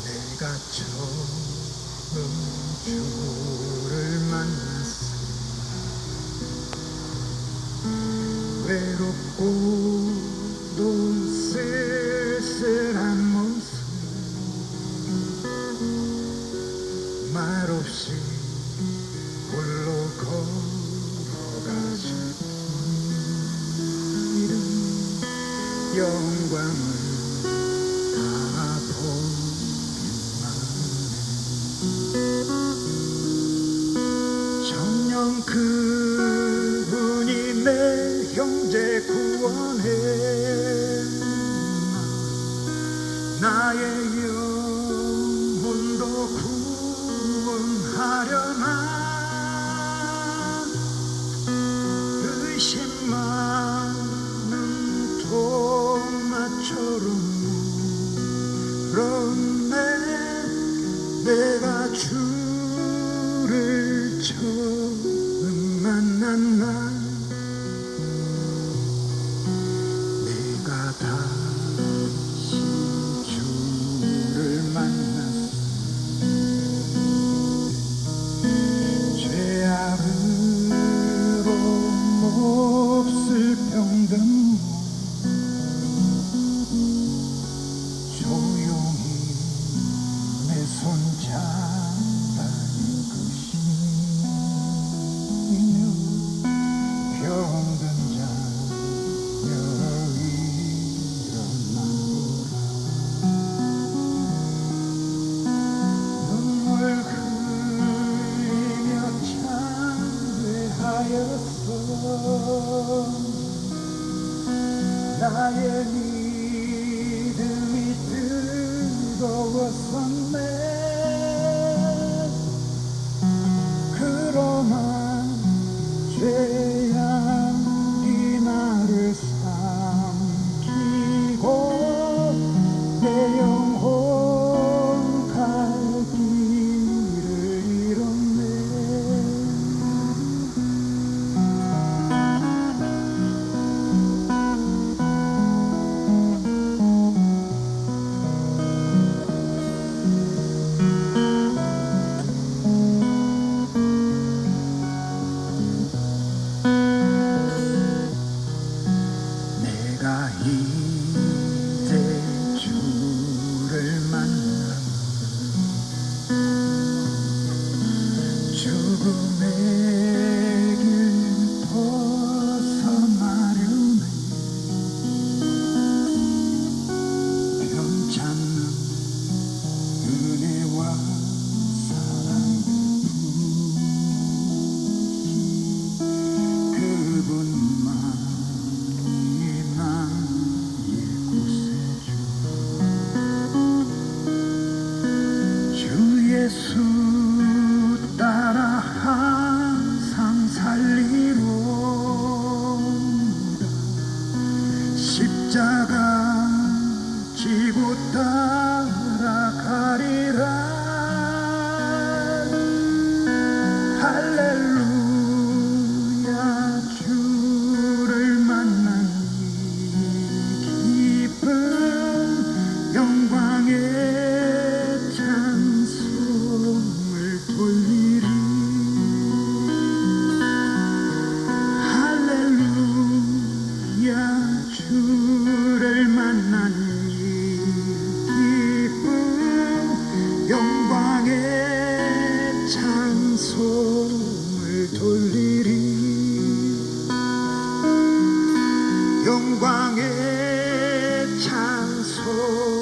내가 처음 주를 만났을 외롭고도 쓸쓸한 모습 말없이 홀로 걸어가신 이름 영광을 다 보기만 정녕 그분이 내 형제 구원해 나의 영혼도 구원하려나 의심 많은 토마처럼 물었네 내가 주를 처음 만난 날 내가 다시 주를 만났어 죄악으로 몹쓸 병든 조용히 내 손 잡아인 것이며 병든 자녀 일어나보라 눈물 흘리며 참회하였어 나의 믿음이 뜨거웠었네 그러나 죄악이 나를 삼키고 내 영혼 갈 길을 잃었네 내가 이제 주를 만나 죽음의 길 벗어나려네 편찮는 은혜와 사랑을 부으시 그분만이 나의 구세주 주 예수 따라 항상 살리로다 십자가 지고 따라가리라 할렐루야 주를 만난 이 기쁨 영광의 찬송을 돌리리 할렐루야 주를 만난 이 기쁨 영광의 찬송을 돌리리 영광의 찬송